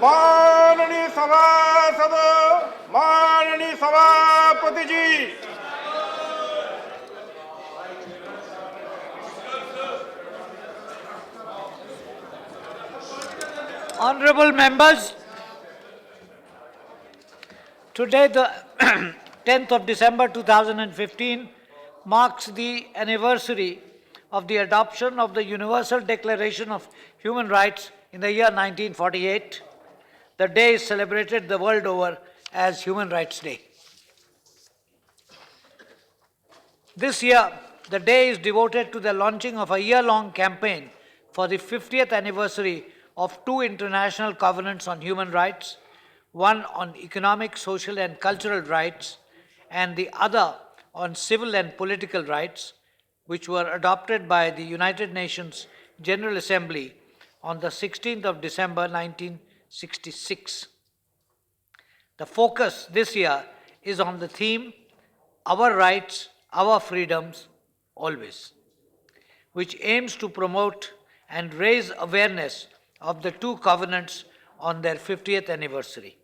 माननीय सभासद, माननीय सभापति जी। Honorable members, today the 10th of December 2015 marks the anniversary of the adoption of the Universal Declaration of Human Rights in the year 1948. The day is celebrated the world over as Human Rights Day. This year, the day is devoted to the launching of a year-long campaign for the 50th anniversary of two international covenants on human rights, one on economic, social and cultural rights, and the other on civil and political rights, which were adopted by the United Nations General Assembly on the 16th of December 1966. The focus this year is on the theme, Our Rights, Our Freedoms, Always, which aims to promote and raise awareness of the two covenants on their 50th anniversary.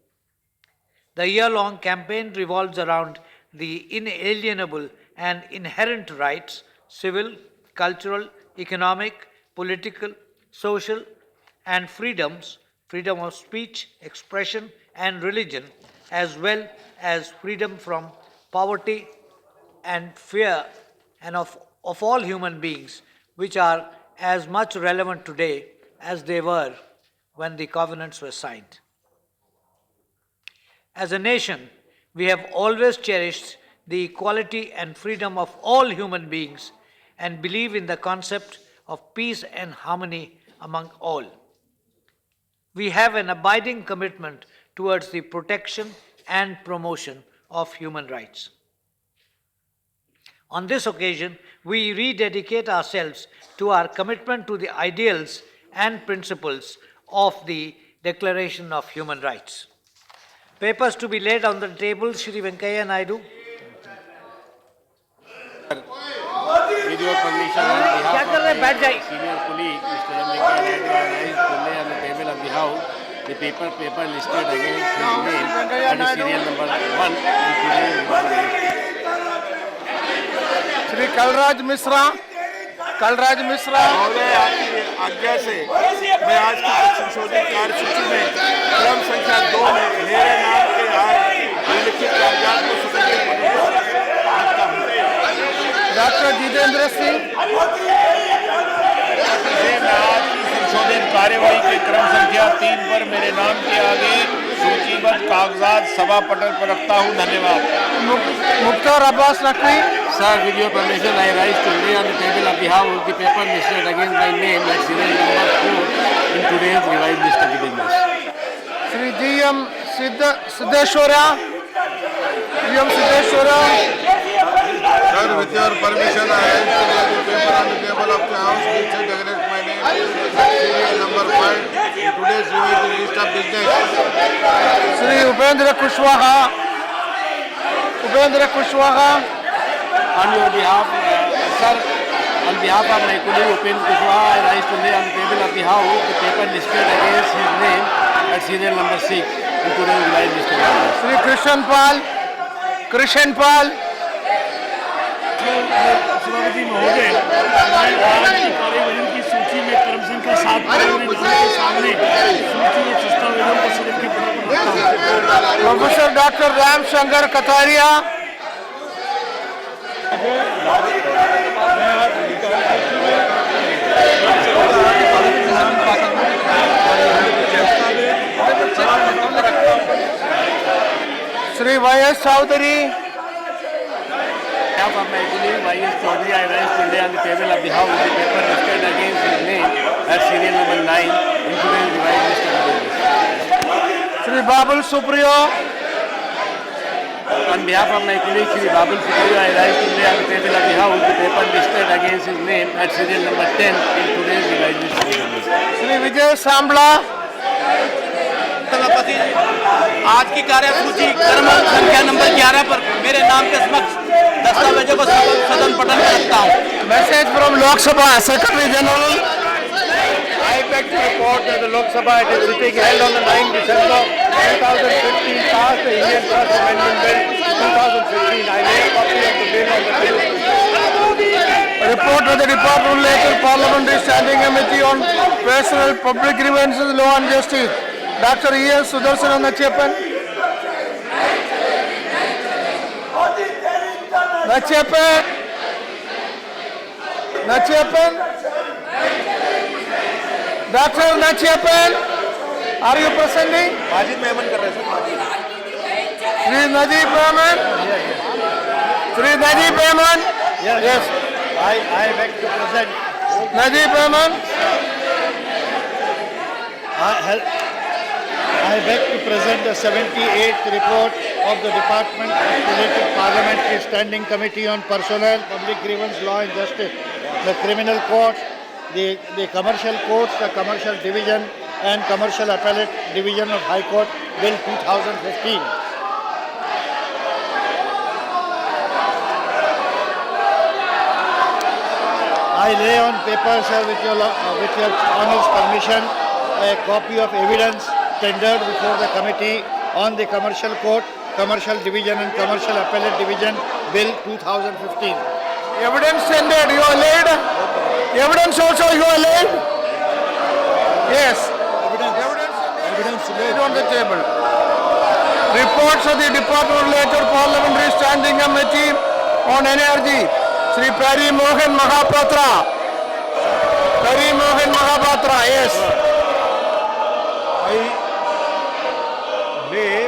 The year-long campaign revolves around the inalienable and inherent rights, civil, cultural, economic, political, social, and freedoms, freedom of speech, expression, and religion, as well as freedom from poverty and fear and of all human beings, which are as much relevant today as they were when the covenants were signed. As a nation, we have always cherished the equality and freedom of all human beings and believe in the concept of peace and harmony among all. We have an abiding commitment towards the protection and promotion of human rights. On this occasion, we rededicate ourselves to our commitment to the ideals and principles of the Declaration of Human Rights. Papers to be laid on the table, Shri Venkaiah Naidu. With your permission, on behalf of my senior colleague, Mr. Venkaiah Naidu, I rise to lay on the table of the House the paper listed against his name and the serial number 1 in today's report. Shri Kalraj Mishra महोदय, आपकी आज्ञा से मैं आज की संशोधित कार्यसूची में क्रम संख्या 2 में मेरे नाम के आए उल्लिखित कागजात को सदन के रखता हूँ। डॉक्टर जितेंद्र सिंह। मैं आज की संशोधित कार्यवाही के क्रम संख्या 3 पर मेरे नाम के आगे सूचीबद्ध कागजात सभा पटल पर रखता हूँ। धन्यवाद। Mukhtar Abbas Naqvi. Sir, with your permission, I rise to lay on the table of the House the paper listed against my name at serial number 4 in today's revised list of the business. Shri G M. Siddeshwara. Sir, with your permission, I rise to lay the paper on the table of the House listed against my name at serial number 5 in today's revised list of business. Shri Upendra Kushwaha. On your behalf, sir, on behalf of my colleague Upendra Kushwaha, I rise to lay on the table of the House the paper listed against his name at serial number 6 in today's revised list of business. Shri Krishna Pal. सभापति महोदय, मैं आज की कार्यवाही की सूची में क्रम संख्या 7 पर मेरे नाम के सामने सूची में दस्तावेजों को सदन के पटल पर रखता हूँ। Professor doctor Ramshankar Katheria. Shri Y S. Chowdary. On behalf of my colleague Y.S. Chaudhary, I rise to lay on the table of the House the paper listed against his name at serial number 9 in today's revised list of business. Shri Babul Supriyo. On behalf of my colleague Shri Babul Supriyo, I rise to lay on the table of the House the paper listed against his name at serial number 10 in today's revised list of business. Shri Vijay Sampla. सभापति, आज की कार्यसूची क्रम संख्या number 11 पर मेरे नाम के समक्ष दस्तावेजों को सदन पटल में रखता हूँ। Message from Lok Sabha secretary general. beg to report that the Lok Sabha at its sitting held on the 9th December 2015 passed the Indian Trust Amendment Bill 2015. I lay a copy of the bill on the table. A report of the Department related Parliamentary Standing Committee on Personal Public Grievances, Law and Justice. Dr. E.S. Sudarshan Nachiappan. Nachiappan. Dr. Nachiappan, are you presenting? Majid Memon कर रहे हैं sir. Sri Najib Rahman? Sri Najib Rahman? Yes. I beg to present. Najib Rahman? I beg to present the 78th report of the Department related Parliamentary Standing Committee on Personnel, Public Grievance, Law and Justice, the Criminal Courts, the Commercial Courts, the Commercial Division and Commercial Appellate Division of High Court, Bill 2015. I lay on paper, sir, with your Honor's permission, a copy of evidence tendered before the Committee on the Commercial Court, Commercial Division and Commercial Appellate Division, Bill 2015. Evidence tendered, you are laid? Evidence also you are laid? Yes. Evidence laid on the table. Reports of the Department related Parliamentary Standing Committee on Energy. Sri Pari Mohan Mahapatra. Pari Mohan Mahapatra, yes. I lay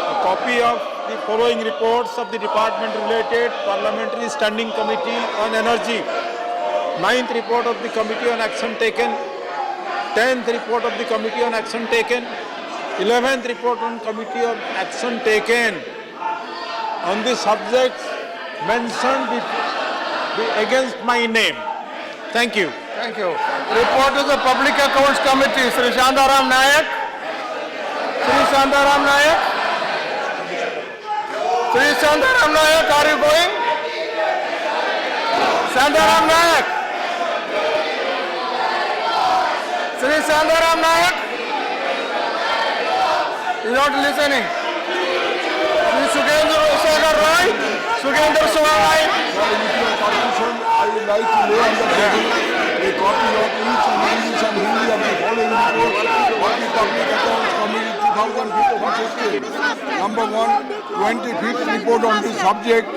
a copy of the following reports of the Department related Parliamentary Standing Committee on Energy. 9th report of the Committee on Action Taken. 10th report of the Committee on Action Taken. 11th report on Committee on Action Taken on the subjects mentioned against my name. Thank you. Thank you. Report of the Public Accounts Committee, Sri Shantaram Nayak. Sri Shantaram Nayak. Sri Shantaram Nayak, are you going? Shantaram Nayak. Sri Shantaram Nayak. He's not listening. Sri Sukhendra Shekhar Roy. Sukhendra Roy. I would like to lay on the table a copy of each in English and Hindi of the following report of the Public Accounts Committee 2015. Number 1, 25th report on this subject,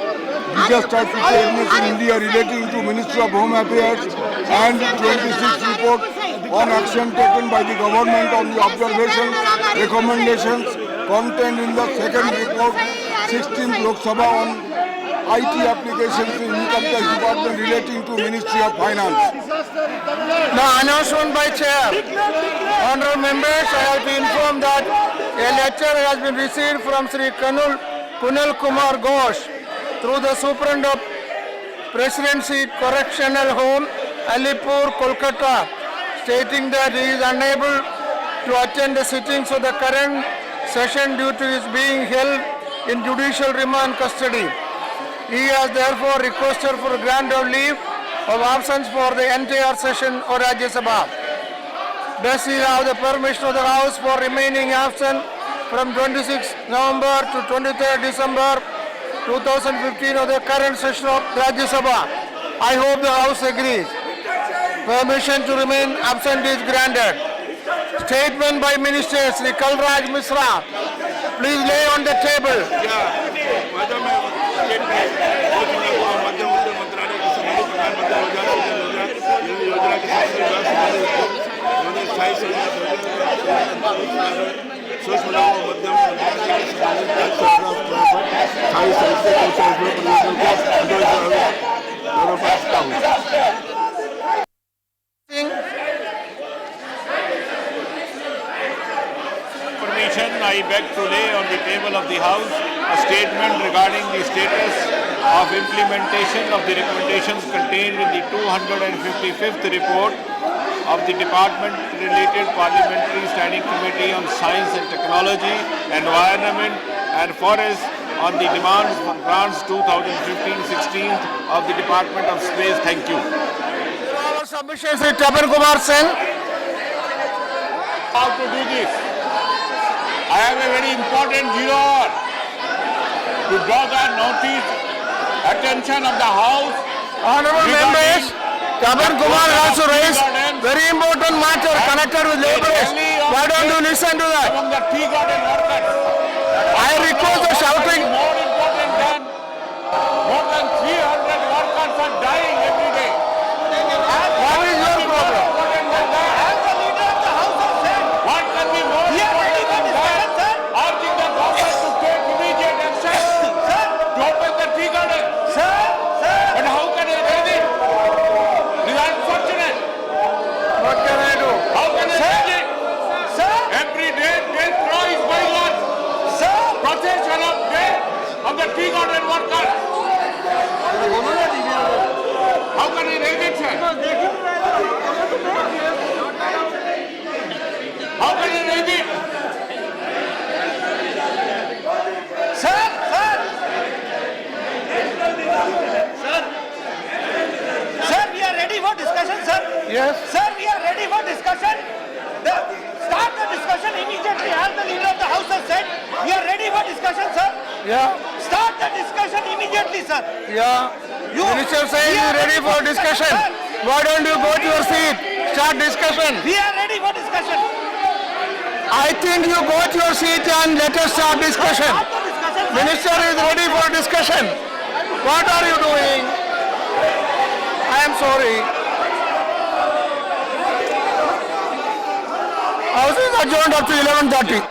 disaster preparedness in India relating to Ministry of Home Affairs, and 26th report on action taken by the government on the observations, recommendations contained in the second report, 16th Lok Sabha on IT applications in Income Tax Department relating to Ministry of Finance. Now, announcement by Chair. Honourable members, I have been informed that a letter has been received from Sri Kunal Kumar Ghosh through the Superintendent of Presidency Correctional Home, Alipur, Kolkata, stating that he is unable to attend the sittings of the current session due to his being held in judicial remand custody. He has therefore requested for grant of leave of absence for the entire session of Rajya Sabha. Does he have the permission of the House for remaining absent from 26 November to 23 December 2015 of the current session of Rajya Sabha? I hope the House agrees. Permission to remain absent is granted. Statement by Minister Sri Kalraj Misra. Please lay on the table. मध्य मंत्रालय के संबंधित प्रधानमंत्री योजना के सूक्ष्म लघु मध्यम I beg to lay on the table of the House a statement regarding the status of implementation of the recommendations contained in the 255th report of the Department-related Parliamentary Standing Committee on Science and Technology, Environment and Forests on the demands for grants 2015-16 of the Department of Space. Thank you. submission, Sri Tapan Kumar Sen. How to do this? I have a very important 0 hour to draw the notice, attention of the House. Honorable members, Tapan Kumar has to raise very important matter connected with laborers. Why don't you listen to that? Among the tea garden workers. I request the shouting. More important than more than 300 workers are dying every day. What is your problem? As the leader of the House has said, What can be more we are ready for discussion, sir. asking the government to take immediate action to open the tea garden? Sir, But how can I raise it? It is unfortunate. What can I do? How can I raise it? sir, Every day death row is going on. sir. Procession of death of the tea garden workers. How can I raise it, sir? How can I raise it? Sir, we are ready for discussion, sir. Yes. Sir, we are ready for discussion. Start the discussion immediately, as the leader of the House has said. We are ready for discussion, sir. Yeah. Start the discussion immediately, sir. Yeah. Minister says you're ready for discussion. Why don't you go to your seat? Start discussion. We are ready for discussion. I think you go to your seat and let us start discussion. Start the discussion, sir. Minister is ready for discussion. What are you doing? I am sorry. House is adjourned up to 11:30.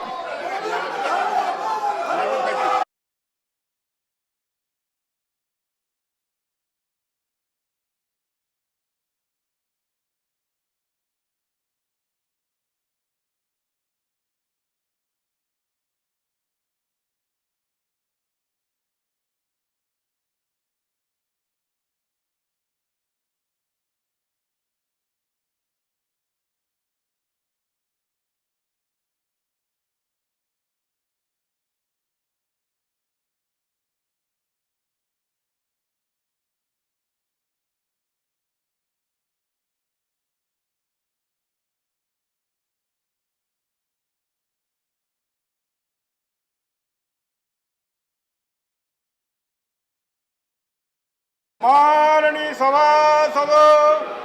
माननीय सभासद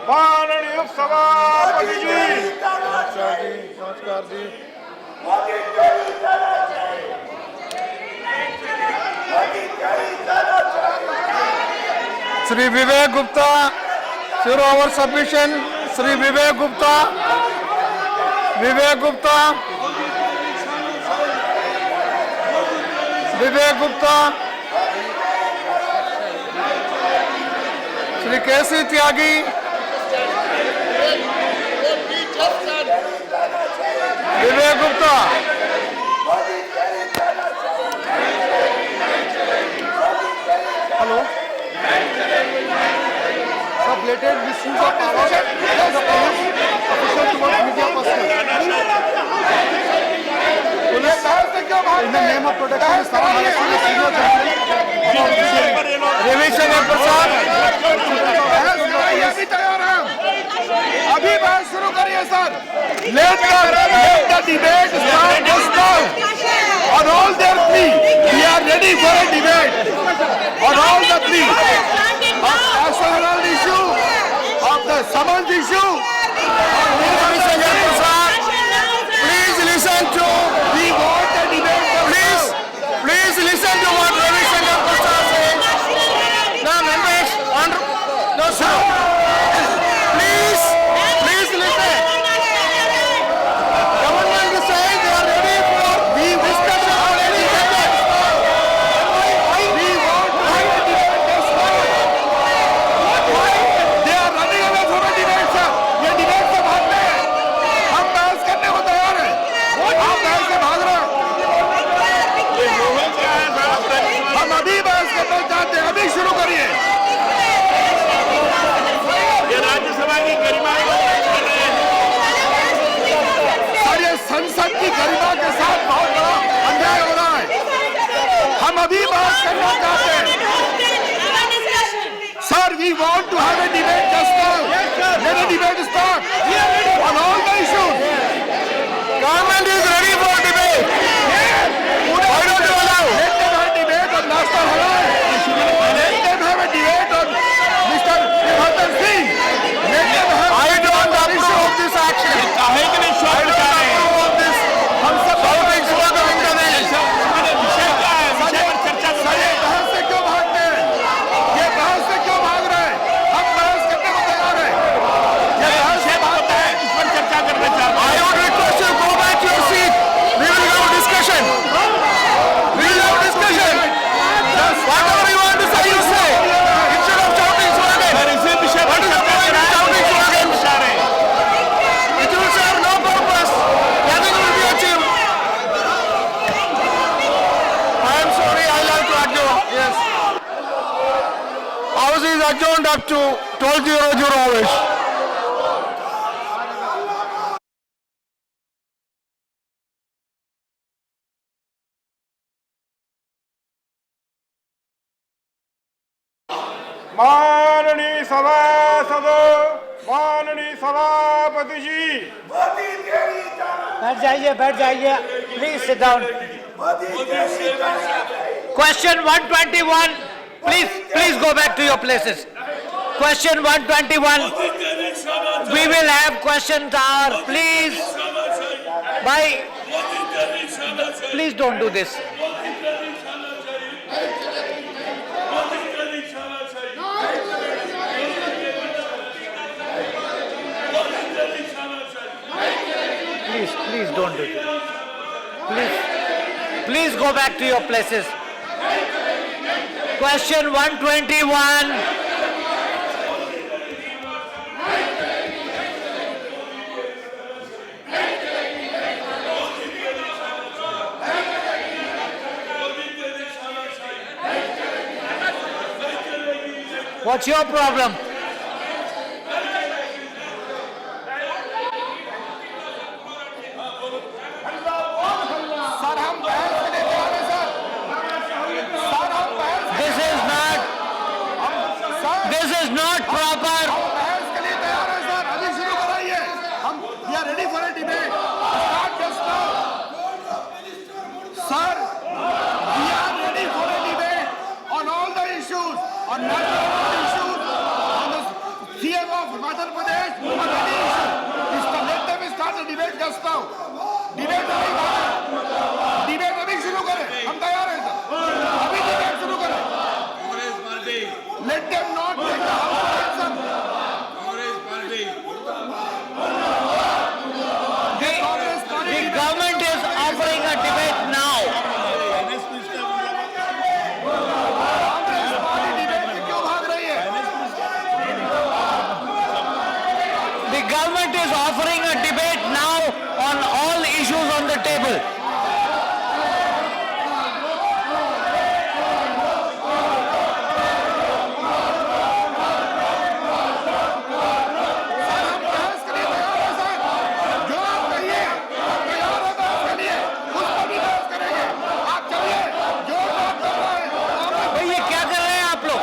माननीय सभापति जी नमस्कार जी Sri Vivek Gupta, through our submission, Sri Vivek Gupta, Vivek Gupta, Vivek Gupta, Sri K.C. Tyagi, Vivek Gupta. Hello. Subletted misuse of power of the police official towards media personnel. Police, in the name of protection, is found arresting a senior journalist about Ravi Shankar Prasad. अभी बात शुरू करिए sir Let the debate start just now on all their plea. We are ready for a debate on all the plea of national issue, of the summons issue. Ravi Shankar Prasad, please listen to. We want a debate. Please listen to what Ravi Shankar Prasad says. Now, members, no, sir. Please listen. Government is saying they are ready for discussion on any subject. We want a debate just now. They are running away from a debate, sir. ये debate से भागते हैं. हम बहस करने को तैयार हैं. आप बहस से भाग रहे हैं. हम अभी बहस करना चाहते हैं. अभी शुरू करिए. ये राज्यसभा की गरिमा को कर रहे हैं. सर ये संसद की गरिमा के साथ बहुत बड़ा अन्याय हो रहा है. हम अभी बहस करना चाहते हैं. Sir, we want to have a debate just now. Let a adjourned up to 12:00 hours. माननीय सभासदों, माननीय सभापति जी, बैठ जाइए, please sit down. Question 121, please go back to your places. Question 121, we will have question hour, please. Please don't do this. Please don't do this. Please go back to your places. Question 121. What's your problem? This is not proper. Let them not take the house of The government is offering a debate now. The government is offering a debate now on all issues on the table. ये क्या कर रहे हैं आप लोग?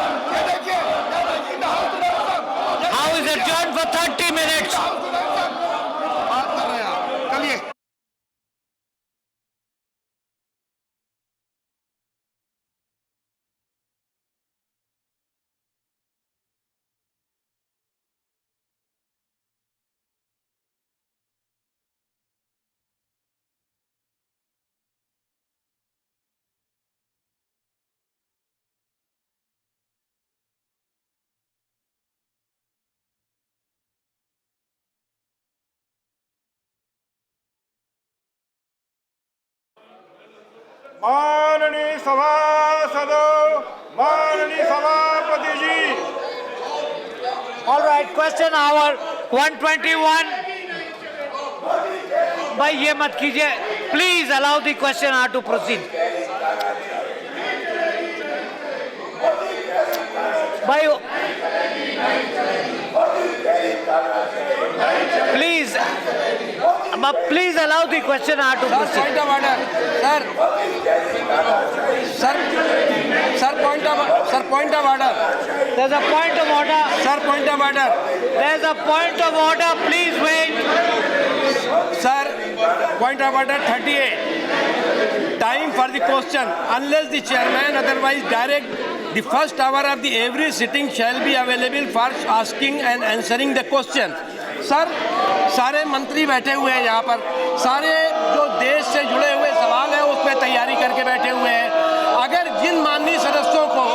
How is it adjourned for 30 minutes? माननीय सभासदों, माननीय सभापति जी, All right, question hour 121. भाई ये मत कीजिए. Please allow the question hour to proceed. भाई please allow the question hour to proceed. Point of order, sir, point of order. There's a point of order. Sir, point of order. There's a point of order. Please wait. Sir, point of order 38. Time for the question. Unless the chairman otherwise direct, the first hour of the every sitting shall be available for asking and answering the question. Sir, सारे मंत्री बैठे हुए हैं यहाँ पर, सारे जो देश से जुड़े हुए सवाल हैं उस पर तैयारी करके बैठे हुए हैं. अगर जिन माननीय सदस्यों को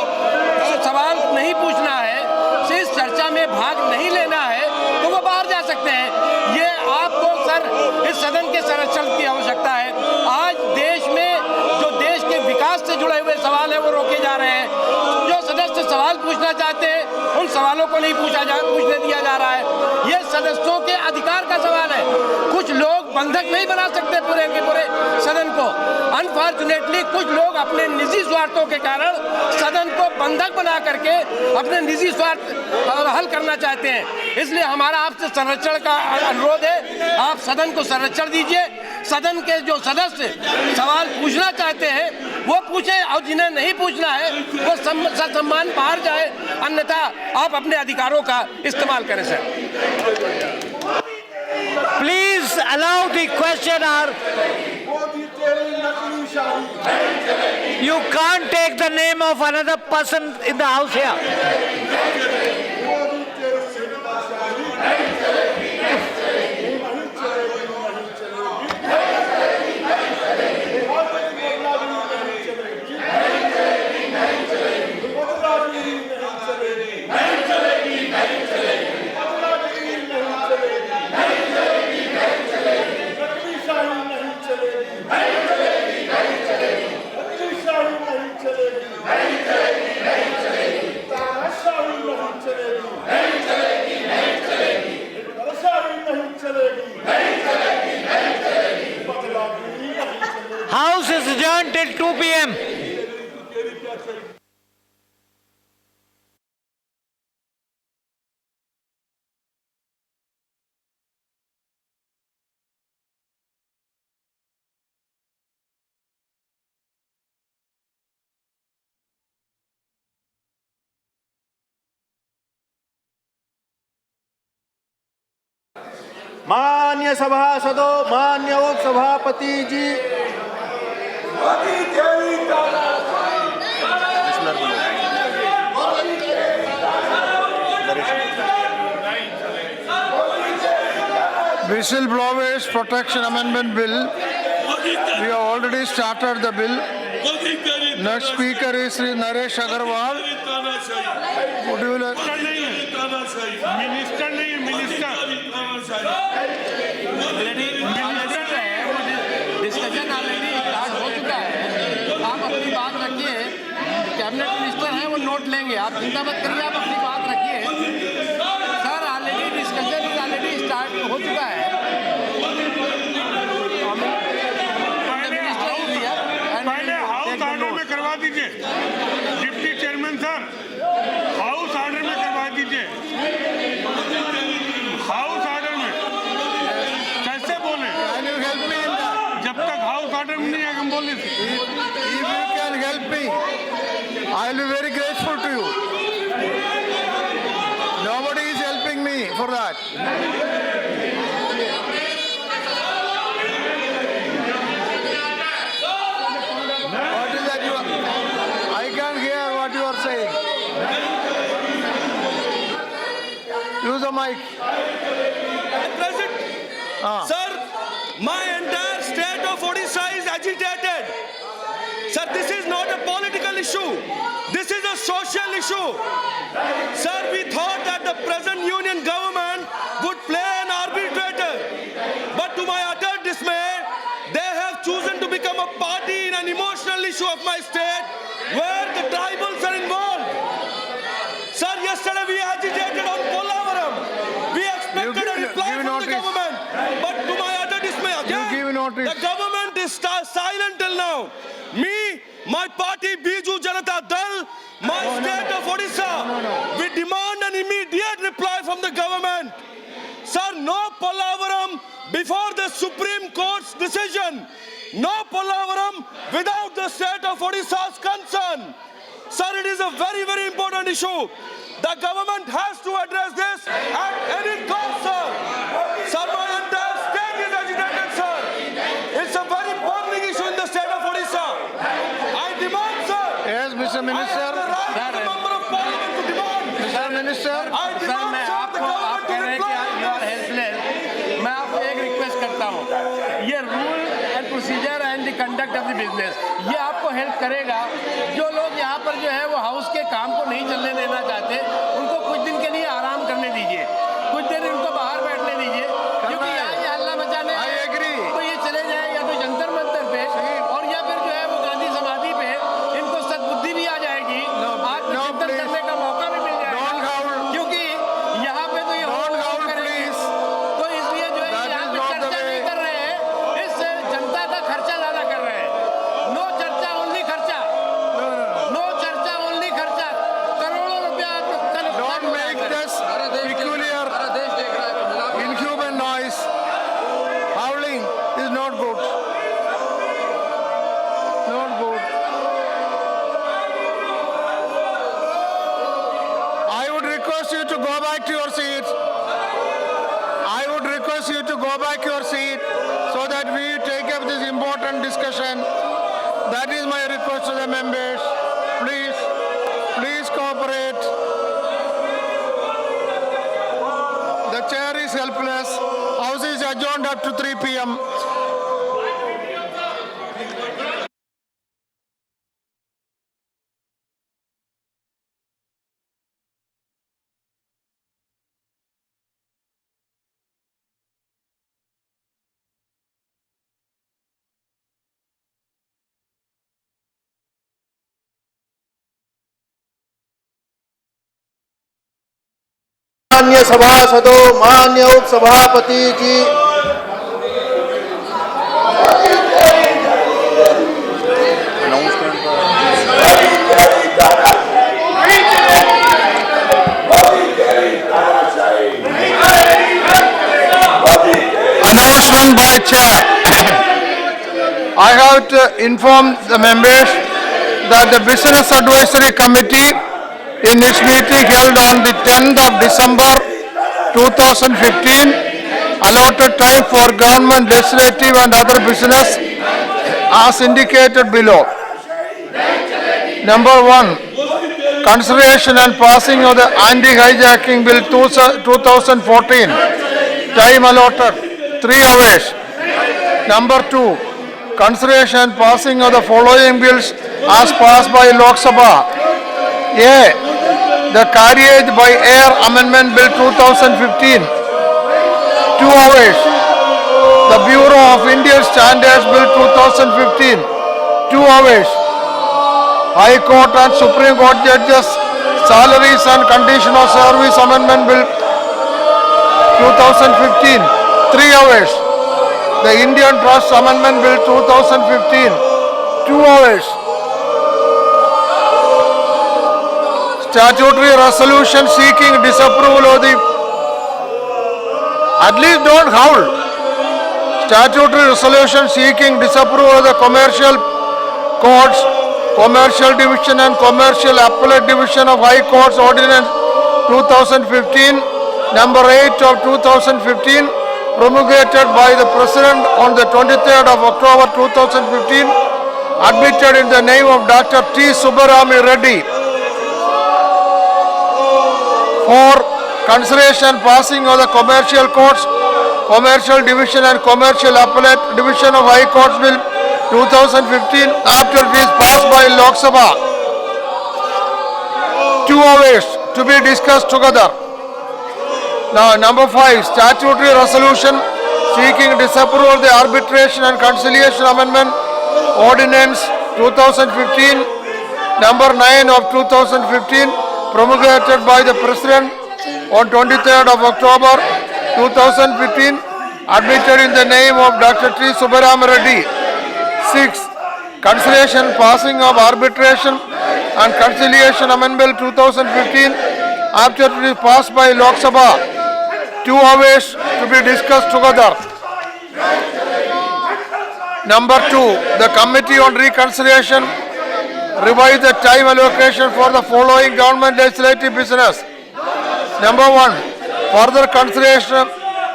सवाल नहीं पूछना है, इस चर्चा में भाग नहीं लेना है, तो वो बाहर जा सकते हैं. ये आपको सर इस सदन के संरक्षण की आवश्यकता है. आज देश में जो देश के विकास से जुड़े हुए सवाल हैं वो रोके जा रहे हैं. जो सदस्य सवाल पूछना चाहते हैं उन सवालों को नहीं पूछने दिया जा रहा है. ये सदस्यों के अधिकार का सवाल है. कुछ लोग बंधक नहीं बना सकते पूरे के पूरे सदन को। अनफॉर्चुनेटली कुछ लोग अपने निजी स्वार्थों के कारण सदन को बंधक बना करके अपने निजी स्वार्थ हल करना चाहते हैं। इसलिए हमारा आपसे संरक्षण का अनुरोध है, आप सदन को संरक्षण दीजिए। सदन के जो सदस्य सवाल पूछना चाहते हैं वो पूछें, और जिन्हें नहीं पूछना है वो सम्मान बाहर जाए, अन्यथा आप अपने अधिकारों का इस्तेमाल करें sir. Please allow the questioner. You can't take the name of another person in the house here. House is adjourned till 2 p.m. मान्य सभासदों, मान्य उप सभापति जी, Whistleblowers Protection Amendment Bill. We have already started the bill. Next speaker is Sri Naresh Agarwal. Would you like? Minister नहीं, minister discussion already start हो चुका है। आप अपनी बात रखिए, कैबिनेट मिनिस्टर हैं वो नोट लेंगे, आप चिंता मत करिए, आप अपनी बात रखिए। Sir already discussion already start हो चुका है। पहले हाउस ऑर्डर में करवा दीजिए, deputy chairman sir, house order में करवा दीजिए। हाउस ऑर्डर में कैसे बोले? Can you help me in that? जब तक हाउस ऑर्डर में नहीं है हम बोले। If you can help me, I will be very grateful to you. Nobody is helping me for that. What is that you are? I can't hear what you are saying. Use the mic. Sir, my entire state of Odisha is agitated. Sir, this is not a political issue. This is a social issue. Sir, we thought that the present union government would play an arbitrator. But to my utter dismay, they have chosen to become a party in an emotional issue of my state where the tribals are involved. Sir, yesterday we agitated on Polavaram. We expected a reply from the government. But to my utter dismay, again, the government is silent till now. Me, my party Biju Janata Dal, my state of Odisha, we demand an immediate reply from the government. Sir, no Polavaram before the Supreme Court's decision. No Polavaram without the state of Odisha's concern. Sir, it is a very, very important issue. The government has to address this at any cost, sir. Sir, my entire state is agitated, sir. It's a very burning issue in the state of Odisha. I demand, sir. Yes, Mr. Minister. I have the right as a member of parliament to demand. Mr. Minister. I demand, मैं sir, the आपको आप government कह to रहे हैं कि reply. You are helpless. मैं आपको एक रिक्वेस्ट करता हूँ, ये rule and procedure and the conduct of the business ये आपको हेल्प करेगा। जो लोग यहाँ पर जो है वो हाउस के काम को नहीं चलने देना चाहते, उनको कुछ दिन के लिए आराम करने दीजिए, कुछ देर इनको बाहर बैठने दीजिए, क्योंकि यहाँ ये हल्ला मचाने तो ये चले जाए या तो जंतर मंतर पे और या फिर जो है वो गांधी समाधि पे, इनको सद्बुद्धि भी आ जाएगी, आत्मचिंतन करने का मौका भी मिल जाएगा, क्योंकि यहाँ पे तो ये तो इसलिए जो है यहाँ पे चर्चा नहीं कर रहे हैं, That is my request to the members. Please cooperate. The chair is helpless. House is adjourned up to 3 p.m. मान्य सभासदों, मान्य उपसभापति जी, Announcement by chair. I have to inform the members that the Business Advisory Committee in its meeting held on the 10th of December 2015 allotted time for government, legislative and other business as indicated below. Number 1, consideration and passing of the Anti-Hijacking Bill 2014. Time allotted 3 hours. Number 2, consideration and passing of the following bills as passed by Lok Sabha. A. The Carriage by Air Amendment Bill 2015. 2 hours. The Bureau of Indian Standards Bill 2015. 2 hours. High Court and Supreme Court Judges Salaries and Condition of Service Amendment Bill 2015. 3 hours. The Indian Trust Amendment Bill 2015. 2 hours. Statutory resolution seeking disapproval of the... At least don't howl. Statutory resolution seeking disapproval of the Commercial Courts, Commercial Division and Commercial Appellate Division of High Courts Ordinance 2015, number 8 of 2015, promulgated by the President on the 23rd of October 2015, admitted in the name of Dr. T. Subbarami Reddy. For consideration passing of the Commercial Courts, Commercial Division and Commercial Appellate Division of High Courts Bill 2015 after it is passed by Lok Sabha. 2 hours to be discussed together. Now number 5, statutory resolution seeking disapproval of the Arbitration and Conciliation Amendment Ordinance 2015, number 9 of 2015, promulgated by the President on 23rd of October 2015, admitted in the name of Dr. T. Subbarami Reddy. 6. Consideration passing of Arbitration and Conciliation Amendment 2015 after it is passed by Lok Sabha. 2 hours to be discussed together. Number 2, the Committee on Reconciliation revised the time allocation for the following government legislative business. Number 1, further consideration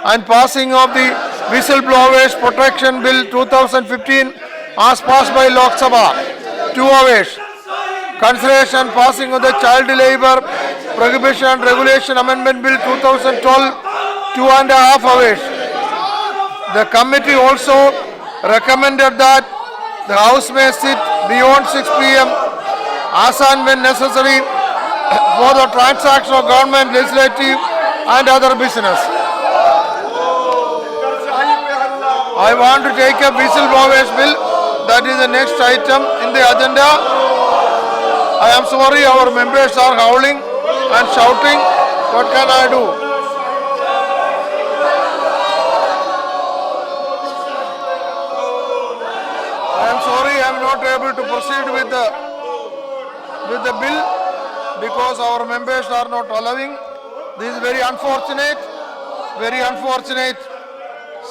and passing of the Whistleblowers Protection Bill 2015 as passed by Lok Sabha. 2 hours. Consideration passing of the Child Labour Prohibition and Regulation Amendment Bill 2012, 2.5 hours. The committee also recommended that the House may sit beyond 6 p.m. as and when necessary for the transaction of government, legislative and other business. I want to take a Whistleblowers Bill. That is the next item in the agenda. I am sorry, our members are howling and shouting. What can I do? I am sorry, I am not able to proceed with the bill because our members are not allowing. This is very unfortunate,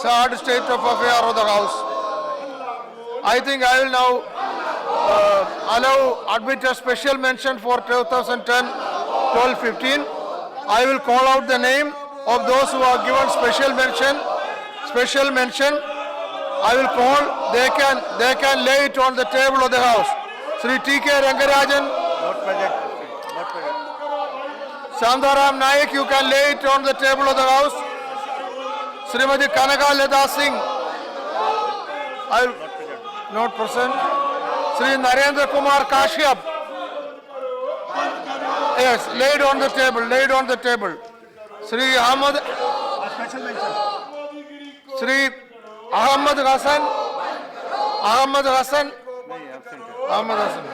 sad state of affairs of the House. I think I will now admit a special mention for 2010-12-15. I will call out the name of those who are given special mention. I will call. They can lay it on the table of the house. Sri T.K. Rangarajan. Not present. Not present. Shantaram Naik, you can lay it on the table of the house. Srimati Kanaka Leda Singh. Not present. Sri Narendra Kumar Kashyap. Yes, laid on the table, laid on the table. Sri Ahmad. Sri Ahmad Hassan. Ahmad Hassan. Ahmad Hassan.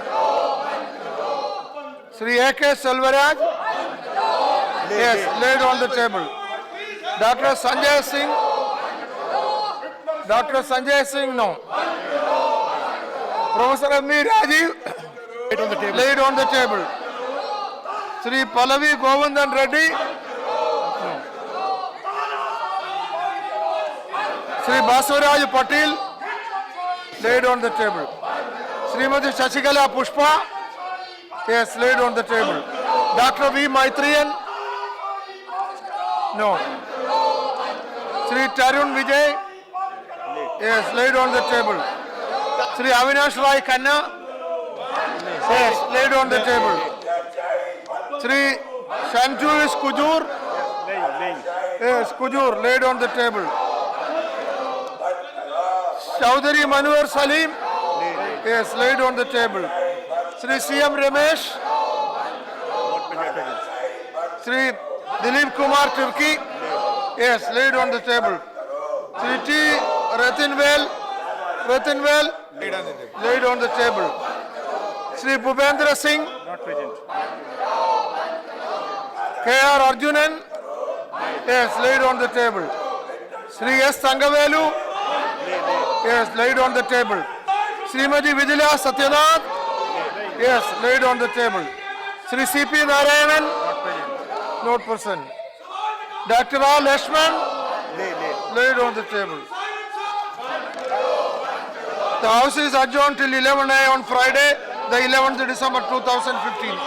Sri A.K. Selvaraj. Yes, laid on the table. Dr. Sanjay Singh. Dr. Sanjay Singh, no. Professor M.E. Rajiv. Laid on the table. Sri Pallavi Govindan Reddy. No. Sri Basuraj Patil. Laid on the table. Srimati Shashikala Pushpa. Yes, laid on the table. Dr. V. Maitriyan. No. Sri Tarun Vijay. Yes, laid on the table. Sri Avinash Rai Khanna. Yes, laid on the table. Sri Shanjuis Kujur. Yes, Kujur, laid on the table. Chaudhary Manwar Salim. Yes, laid on the table. Sri C.M. Ramesh. Sri Dilip Kumar Turki. Yes, laid on the table. Sri T. Ratinvel. Laid on the table. Sri Bhupendra Singh. Not present. K.R. Arjunan. Yes, laid on the table. Sri S. Sangavelu. Yes, laid on the table. Srimati Vijaya Satyanath. Yes, laid on the table. Sri C.P. Narayanan. Not present. Dr. R. Lashman. Laid on the table. The house is adjourned till 11 a.m. on Friday, the 11th December 2015.